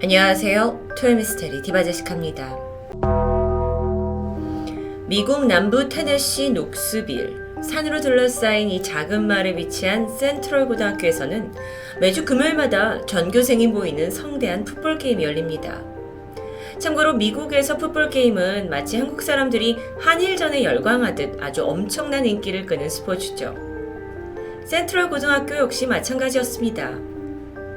안녕하세요. 토요미스테리 디바제시카입니다. 미국 남부 테네시 녹스빌 산으로 둘러싸인 이 작은 마을에 위치한 센트럴 고등학교에서는 매주 금요일마다 전교생이 모이는 성대한 풋볼 게임이 열립니다. 참고로 미국에서 풋볼 게임은 마치 한국 사람들이 한일전에 열광하듯 아주 엄청난 인기를 끄는 스포츠죠. 센트럴 고등학교 역시 마찬가지였습니다.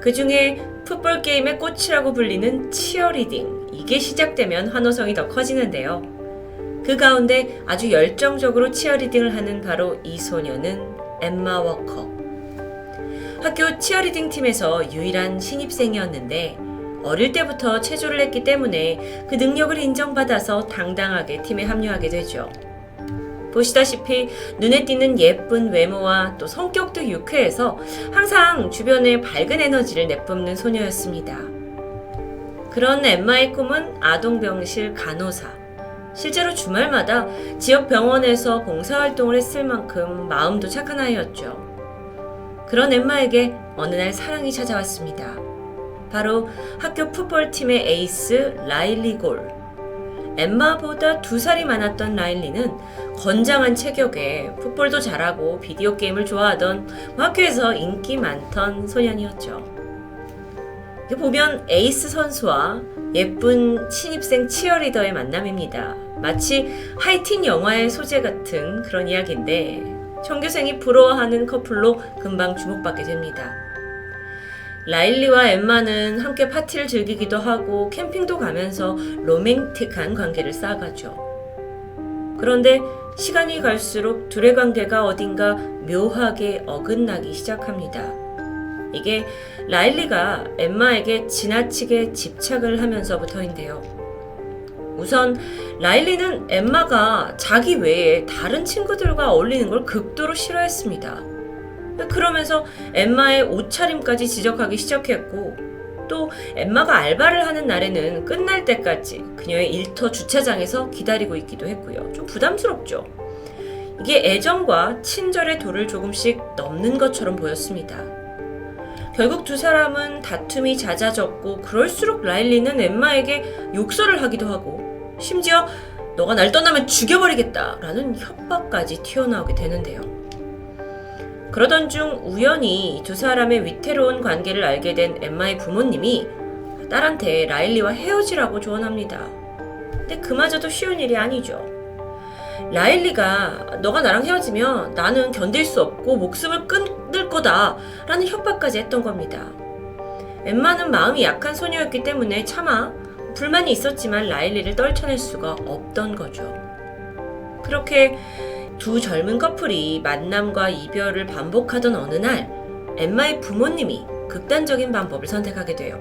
그 중에 풋볼 게임의 꽃이라고 불리는 치어리딩, 이게 시작되면 환호성이 더 커지는데요. 그 가운데 아주 열정적으로 치어리딩을 하는 바로 이 소녀는 엠마 워커. 학교 치어리딩 팀에서 유일한 신입생이었는데 어릴 때부터 체조를 했기 때문에 그 능력을 인정받아서 당당하게 팀에 합류하게 되죠. 보시다시피 눈에 띄는 예쁜 외모와 또 성격도 유쾌해서 항상 주변에 밝은 에너지를 내뿜는 소녀였습니다. 그런 엠마의 꿈은 아동병실 간호사. 실제로 주말마다 지역 병원에서 봉사활동을 했을 만큼 마음도 착한 아이였죠. 그런 엠마에게 어느 날 사랑이 찾아왔습니다. 바로 학교 풋볼팀의 에이스 라일리 골. 엠마보다 2살이 많았던 라일리는 건장한 체격에 풋볼도 잘하고 비디오 게임을 좋아하던 학교에서 인기 많던 소년이었죠. 보면 에이스 선수와 예쁜 신입생 치어리더의 만남입니다. 마치 하이틴 영화의 소재 같은 그런 이야기인데 전교생이 부러워하는 커플로 금방 주목받게 됩니다. 라일리와 엠마는 함께 파티를 즐기기도 하고 캠핑도 가면서 로맨틱한 관계를 쌓아가죠. 그런데 시간이 갈수록 둘의 관계가 어딘가 묘하게 어긋나기 시작합니다. 이게 라일리가 엠마에게 지나치게 집착을 하면서부터인데요. 우선 라일리는 엠마가 자기 외에 다른 친구들과 어울리는 걸 극도로 싫어했습니다. 그러면서 엠마의 옷차림까지 지적하기 시작했고 또 엠마가 알바를 하는 날에는 끝날 때까지 그녀의 일터 주차장에서 기다리고 있기도 했고요. 좀 부담스럽죠. 이게 애정과 친절의 도를 조금씩 넘는 것처럼 보였습니다. 결국 두 사람은 다툼이 잦아졌고 그럴수록 라일리는 엠마에게 욕설을 하기도 하고 심지어 너가 날 떠나면 죽여버리겠다라는 협박까지 튀어나오게 되는데요. 그러던 중 우연히 두 사람의 위태로운 관계를 알게 된 엠마의 부모님이 딸한테 라일리와 헤어지라고 조언합니다. 근데 그마저도 쉬운 일이 아니죠. 라일리가 너가 나랑 헤어지면 나는 견딜 수 없고 목숨을 끊을 거다 라는 협박까지 했던 겁니다. 엠마는 마음이 약한 소녀였기 때문에 차마 불만이 있었지만 라일리를 떨쳐낼 수가 없던 거죠. 그렇게 두 젊은 커플이 만남과 이별을 반복하던 어느 날 엠마의 부모님이 극단적인 방법을 선택하게 돼요.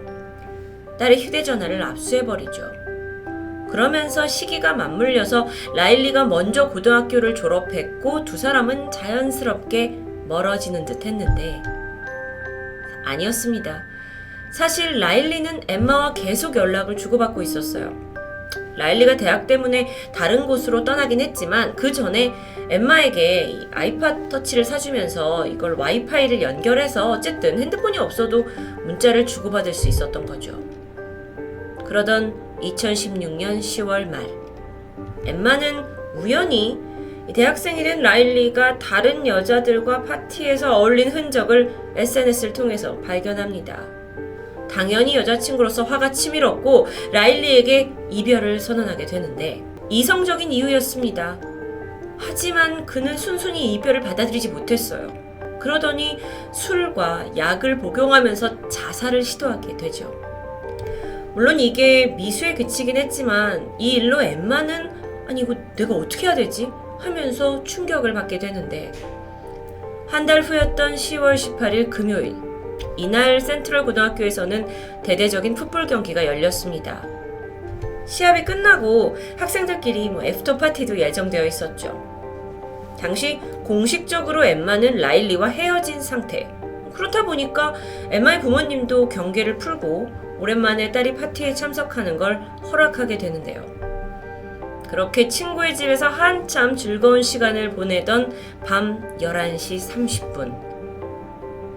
딸의 휴대전화를 압수해버리죠. 그러면서 시기가 맞물려서 라일리가 먼저 고등학교를 졸업했고 두 사람은 자연스럽게 멀어지는 듯 했는데 아니었습니다. 사실 라일리는 엠마와 계속 연락을 주고받고 있었어요. 라일리가 대학 때문에 다른 곳으로 떠나긴 했지만 그 전에 엠마에게 아이팟 터치를 사주면서 이걸 와이파이를 연결해서 어쨌든 핸드폰이 없어도 문자를 주고받을 수 있었던 거죠. 그러던 2016년 10월 말 엠마는 우연히 대학생이 된 라일리가 다른 여자들과 파티에서 어울린 흔적을 SNS를 통해서 발견합니다. 당연히 여자친구로서 화가 치밀었고 라일리에게 이별을 선언하게 되는데 이성적인 이유였습니다. 하지만 그는 순순히 이별을 받아들이지 못했어요. 그러더니 술과 약을 복용하면서 자살을 시도하게 되죠. 물론 이게 미수에 그치긴 했지만 이 일로 엠마는 아니 이거 내가 어떻게 해야 되지? 하면서 충격을 받게 되는데 한 달 후였던 10월 18일 금요일 이날 센트럴 고등학교에서는 대대적인 풋볼 경기가 열렸습니다. 시합이 끝나고 학생들끼리 애프터 파티도 예정되어 있었죠. 당시 공식적으로 엠마는 라일리와 헤어진 상태. 그렇다 보니까 엠마의 부모님도 경계를 풀고 오랜만에 딸이 파티에 참석하는 걸 허락하게 되는데요. 그렇게 친구의 집에서 한참 즐거운 시간을 보내던 밤 11시 30분.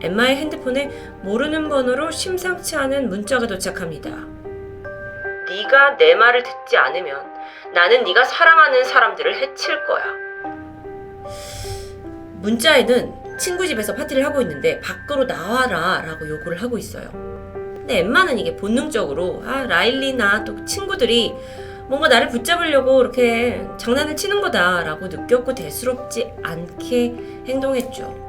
엠마의 핸드폰에 모르는 번호로 심상치 않은 문자가 도착합니다. 네가 내 말을 듣지 않으면 나는 네가 사랑하는 사람들을 해칠 거야. 문자에는 친구 집에서 파티를 하고 있는데 밖으로 나와라 라고 요구를 하고 있어요. 근데 엠마는 이게 본능적으로 라일리나 또 친구들이 뭔가 나를 붙잡으려고 이렇게 장난을 치는 거다 라고 느꼈고 대수롭지 않게 행동했죠.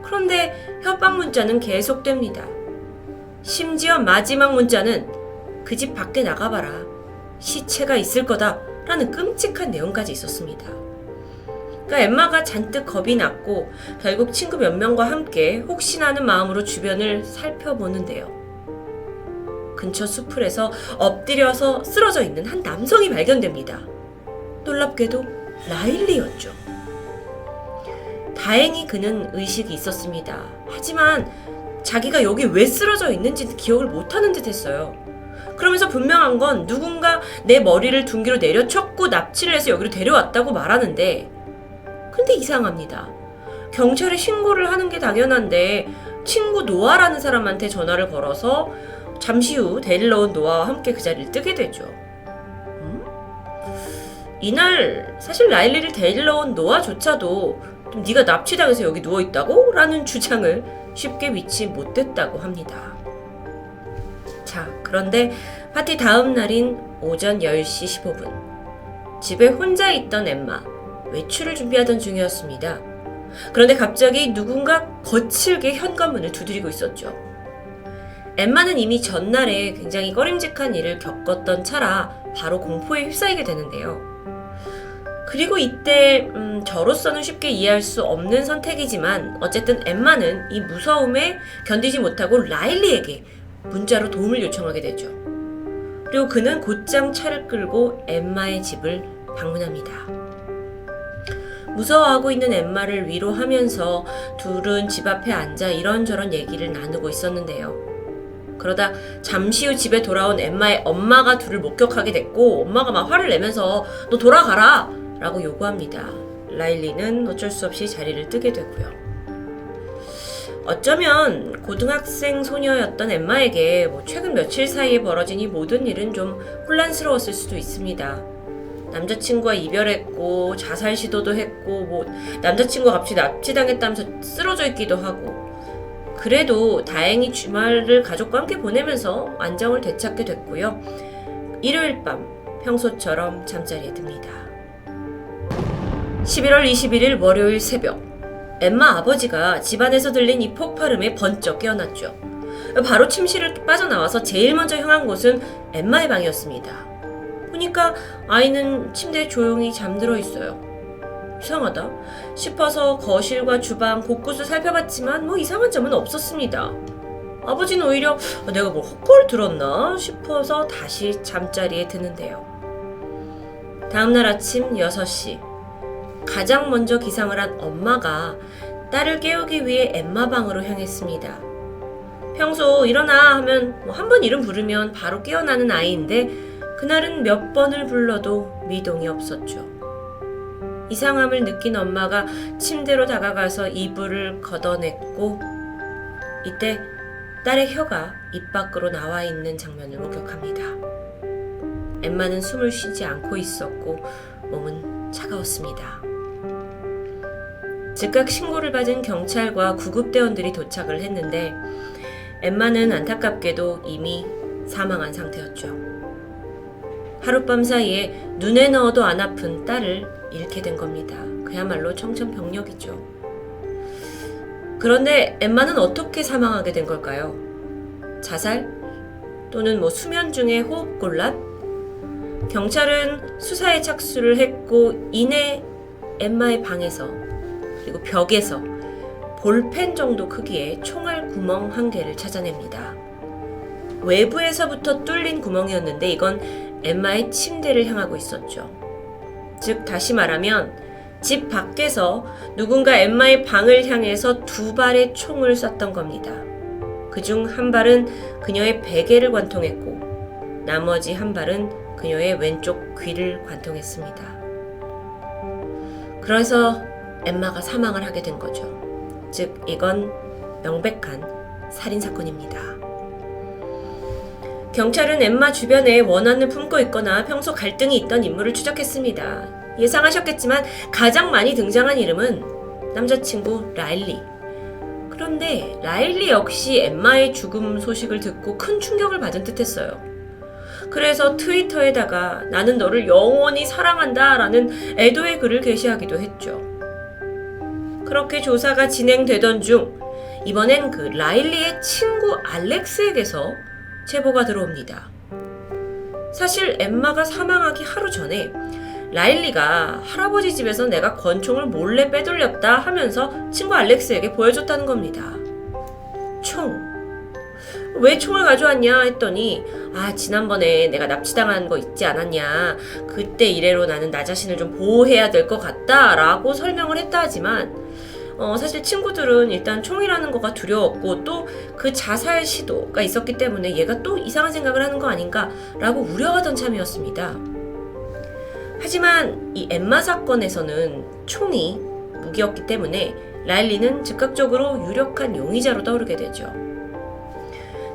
그런데 협박 문자는 계속됩니다. 심지어 마지막 문자는 그 집 밖에 나가봐라. 시체가 있을 거다 라는 끔찍한 내용까지 있었습니다. 그러니까 엠마가 잔뜩 겁이 났고 결국 친구 몇 명과 함께 혹시나 하는 마음으로 주변을 살펴보는데요. 근처 수풀에서 엎드려서 쓰러져 있는 한 남성이 발견됩니다. 놀랍게도 라일리였죠. 다행히 그는 의식이 있었습니다. 하지만 자기가 여기 왜 쓰러져 있는지 기억을 못하는 듯 했어요. 그러면서 분명한 건 누군가 내 머리를 둔기로 내려쳤고 납치를 해서 여기로 데려왔다고 말하는데, 근데 이상합니다. 경찰에 신고를 하는 게 당연한데 친구 노아라는 사람한테 전화를 걸어서 잠시 후 데리러 온 노아와 함께 그 자리를 뜨게 되죠. 이날 사실 라일리를 데리러 온 노아조차도 좀 네가 납치당해서 여기 누워있다고? 라는 주장을 쉽게 믿지 못했다고 합니다. 자, 그런데 파티 다음 날인 오전 10시 15분 집에 혼자 있던 엠마 외출을 준비하던 중이었습니다. 그런데 갑자기 누군가 거칠게 현관문을 두드리고 있었죠. 엠마는 이미 전날에 굉장히 꺼림직한 일을 겪었던 차라 바로 공포에 휩싸이게 되는데요. 그리고 이때 저로서는 쉽게 이해할 수 없는 선택이지만 어쨌든 엠마는 이 무서움에 견디지 못하고 라일리에게 문자로 도움을 요청하게 되죠. 그리고 그는 곧장 차를 끌고 엠마의 집을 방문합니다. 무서워하고 있는 엠마를 위로하면서 둘은 집 앞에 앉아 이런저런 얘기를 나누고 있었는데요. 그러다 잠시 후 집에 돌아온 엠마의 엄마가 둘을 목격하게 됐고 엄마가 막 화를 내면서 너 돌아가라! 라고 요구합니다. 라일리는 어쩔 수 없이 자리를 뜨게 되고요. 어쩌면 고등학생 소녀였던 엠마에게 최근 며칠 사이에 벌어진 이 모든 일은 좀 혼란스러웠을 수도 있습니다. 남자친구와 이별했고 자살 시도도 했고 남자친구가 갑자기 납치당했다면서 쓰러져 있기도 하고, 그래도 다행히 주말을 가족과 함께 보내면서 안정을 되찾게 됐고요. 일요일 밤 평소처럼 잠자리에 듭니다. 11월 21일 월요일 새벽, 엠마 아버지가 집안에서 들린 이 폭발음에 번쩍 깨어났죠. 바로 침실을 빠져나와서 제일 먼저 향한 곳은 엠마의 방이었습니다. 보니까 아이는 침대에 조용히 잠들어 있어요. 이상하다 싶어서 거실과 주방 곳곳을 살펴봤지만 이상한 점은 없었습니다. 아버지는 오히려 내가 헛걸 들었나 싶어서 다시 잠자리에 드는데요. 다음날 아침 6시, 가장 먼저 기상을 한 엄마가 딸을 깨우기 위해 엠마 방으로 향했습니다. 평소 일어나 하면 한 번 이름 부르면 바로 깨어나는 아이인데 그날은 몇 번을 불러도 미동이 없었죠. 이상함을 느낀 엄마가 침대로 다가가서 이불을 걷어냈고 이때 딸의 혀가 입 밖으로 나와 있는 장면을 목격합니다. 엠마는 숨을 쉬지 않고 있었고 몸은 차가웠습니다. 즉각 신고를 받은 경찰과 구급대원들이 도착을 했는데 엠마는 안타깝게도 이미 사망한 상태였죠. 하룻밤 사이에 눈에 넣어도 안 아픈 딸을 잃게 된 겁니다. 그야말로 청천벽력이죠. 그런데 엠마는 어떻게 사망하게 된 걸까요? 자살? 또는 수면 중에 호흡곤란? 경찰은 수사에 착수를 했고 이내 엠마의 방에서 그리고 벽에서 볼펜 정도 크기의 총알 구멍 한 개를 찾아냅니다. 외부에서부터 뚫린 구멍이었는데 이건 엠마의 침대를 향하고 있었죠. 즉 다시 말하면 집 밖에서 누군가 엠마의 방을 향해서 2발의 총을 쐈던 겁니다. 그중 한 발은 그녀의 베개를 관통했고 나머지 한 발은 그녀의 왼쪽 귀를 관통했습니다. 그래서 엠마가 사망을 하게 된 거죠. 즉 이건 명백한 살인사건입니다. 경찰은 엠마 주변에 원한을 품고 있거나 평소 갈등이 있던 인물을 추적했습니다. 예상하셨겠지만 가장 많이 등장한 이름은 남자친구 라일리. 그런데 라일리 역시 엠마의 죽음 소식을 듣고 큰 충격을 받은 듯했어요. 그래서 트위터에다가 나는 너를 영원히 사랑한다 라는 애도의 글을 게시하기도 했죠. 그렇게 조사가 진행되던 중 이번엔 그 라일리의 친구 알렉스에게서 제보가 들어옵니다. 사실 엠마가 사망하기 하루 전에 라일리가 할아버지 집에서 내가 권총을 몰래 빼돌렸다 하면서 친구 알렉스에게 보여줬다는 겁니다. 총. 왜 총을 가져왔냐 했더니 지난번에 내가 납치당한 거 있지 않았냐. 그때 이래로 나는 나 자신을 좀 보호해야 될 것 같다 라고 설명을 했다 하지만 사실 친구들은 일단 총이라는 거가 두려웠고 또 그 자살 시도가 있었기 때문에 얘가 또 이상한 생각을 하는 거 아닌가 라고 우려하던 참이었습니다. 하지만 이 엠마 사건에서는 총이 무기였기 때문에 라일리는 즉각적으로 유력한 용의자로 떠오르게 되죠.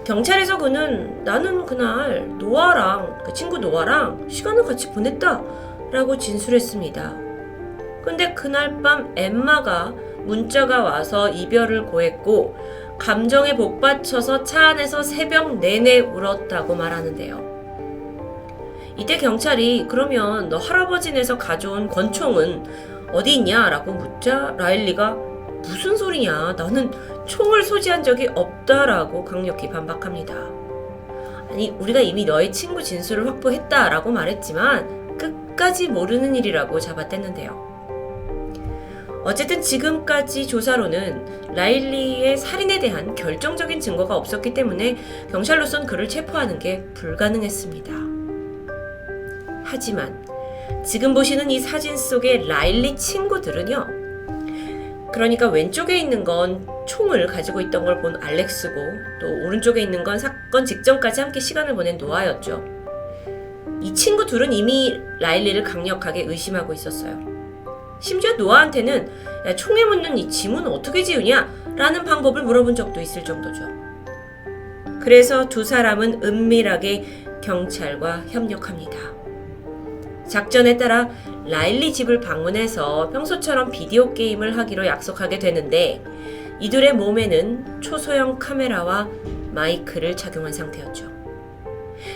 경찰에서 그는 나는 그날 그 친구 노아랑 시간을 같이 보냈다 라고 진술했습니다. 근데 그날 밤 엠마가 문자가 와서 이별을 고했고 감정에 복받쳐서 차 안에서 새벽 내내 울었다고 말하는데요. 이때 경찰이 그러면 너 할아버지네에서 가져온 권총은 어디 있냐 라고 묻자 라일리가 무슨 소리냐 나는 총을 소지한 적이 없다라고 강력히 반박합니다. 아니 우리가 이미 너의 친구 진술을 확보했다 라고 말했지만 끝까지 모르는 일이라고 잡아댔는데요. 어쨌든 지금까지 조사로는 라일리의 살인에 대한 결정적인 증거가 없었기 때문에 경찰로선 그를 체포하는 게 불가능했습니다. 하지만 지금 보시는 이 사진 속의 라일리 친구들은요. 그러니까 왼쪽에 있는 건 총을 가지고 있던 걸 본 알렉스고 또 오른쪽에 있는 건 사건 직전까지 함께 시간을 보낸 노아였죠. 이 친구 둘은 이미 라일리를 강력하게 의심하고 있었어요. 심지어 노아한테는 야, 총에 묻는 이 지문은 어떻게 지우냐? 라는 방법을 물어본 적도 있을 정도죠. 그래서 두 사람은 은밀하게 경찰과 협력합니다. 작전에 따라 라일리 집을 방문해서 평소처럼 비디오 게임을 하기로 약속하게 되는데 이들의 몸에는 초소형 카메라와 마이크를 착용한 상태였죠.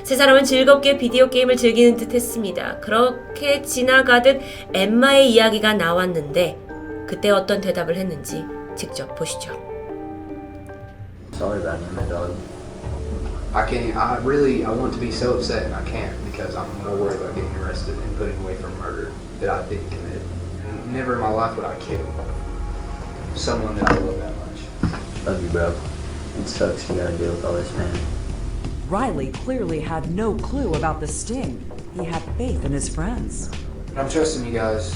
세 사람은 즐겁게 비디오 게임을 즐기는 듯 했습니다. 그렇게 지나가듯 엠마의 이야기가 나왔는데 그때 어떤 대답을 했는지 직접 보시죠. Sorry about him, my dog. I want to be so upset and I can't because I'm more worried about getting arrested and putting away for murder that I didn't commit. And never in my life would I kill someone that I love that much. Love you, bro. It sucks you gotta deal with all this, man. Riley clearly had no clue about the sting. He had faith in his friends. And I'm trusting you guys,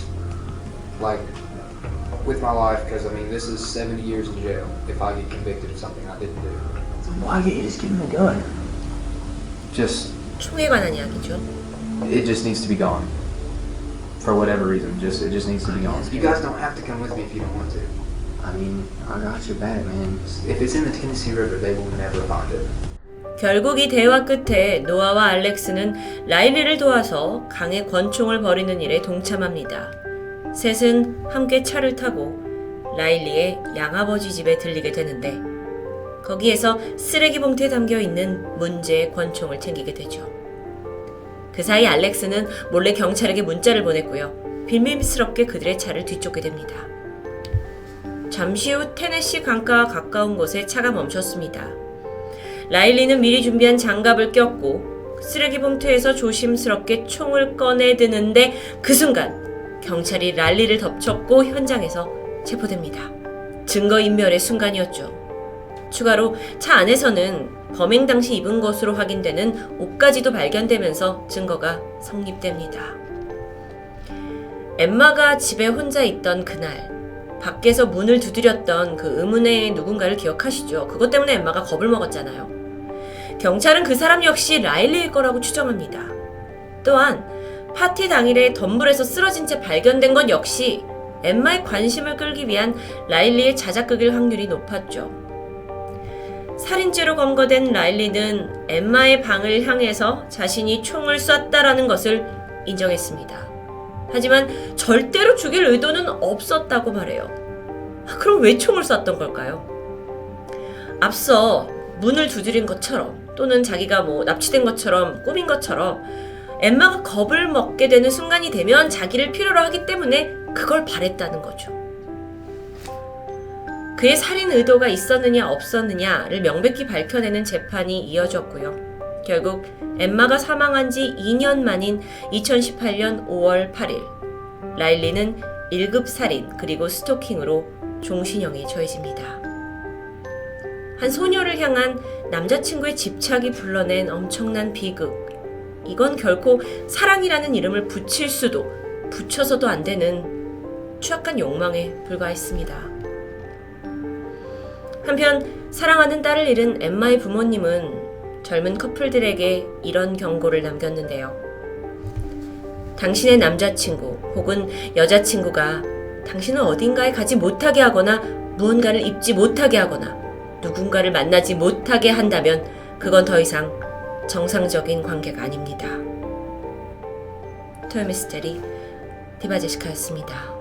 like, with my life because, I mean, this is 70 years in jail if I get convicted of something I didn't do. Why can't you just give him a gun? Just, 총에 관한 이야기죠. it just needs to be gone. For whatever reason, it just needs to be gone. You guys don't have to come with me if you don't want to. I mean, I got your back, man. If it's in the Tennessee River, they will never find it. 결국 이 대화 끝에 노아와 알렉스는 라일리를 도와서 강에 권총을 버리는 일에 동참합니다. 셋은 함께 차를 타고 라일리의 양아버지 집에 들리게 되는데 거기에서 쓰레기 봉투에 담겨있는 문제의 권총을 챙기게 되죠. 그 사이 알렉스는 몰래 경찰에게 문자를 보냈고요. 비밀스럽게 그들의 차를 뒤쫓게 됩니다. 잠시 후 테네시 강가와 가까운 곳에 차가 멈췄습니다. 라일리는 미리 준비한 장갑을 꼈고 쓰레기 봉투에서 조심스럽게 총을 꺼내드는데 그 순간 경찰이 랄리를 덮쳤고 현장에서 체포됩니다. 증거인멸의 순간이었죠. 추가로 차 안에서는 범행 당시 입은 것으로 확인되는 옷까지도 발견되면서 증거가 성립됩니다. 엠마가 집에 혼자 있던 그날 밖에서 문을 두드렸던 그 의문의 누군가를 기억하시죠? 그것 때문에 엠마가 겁을 먹었잖아요. 경찰은 그 사람 역시 라일리일 거라고 추정합니다. 또한 파티 당일에 덤불에서 쓰러진 채 발견된 건 역시 엠마의 관심을 끌기 위한 라일리의 자작극일 확률이 높았죠. 살인죄로 검거된 라일리는 엠마의 방을 향해서 자신이 총을 쐈다라는 것을 인정했습니다. 하지만 절대로 죽일 의도는 없었다고 말해요. 그럼 왜 총을 쐈던 걸까요? 앞서 문을 두드린 것처럼 또는 자기가 납치된 것처럼 꾸민 것처럼 엠마가 겁을 먹게 되는 순간이 되면 자기를 필요로 하기 때문에 그걸 바랬다는 거죠. 그의 살인 의도가 있었느냐 없었느냐를 명백히 밝혀내는 재판이 이어졌고요. 결국 엠마가 사망한 지 2년 만인 2018년 5월 8일 라일리는 1급 살인 그리고 스토킹으로 종신형에 처해집니다. 한 소녀를 향한 남자친구의 집착이 불러낸 엄청난 비극. 이건 결코 사랑이라는 이름을 붙일 수도 붙여서도 안 되는 추악한 욕망에 불과했습니다. 한편 사랑하는 딸을 잃은 엠마의 부모님은 젊은 커플들에게 이런 경고를 남겼는데요. 당신의 남자친구 혹은 여자친구가 당신을 어딘가에 가지 못하게 하거나 무언가를 입지 못하게 하거나 누군가를 만나지 못하게 한다면 그건 더 이상 정상적인 관계가 아닙니다. 토요미스테리 디바제시카였습니다.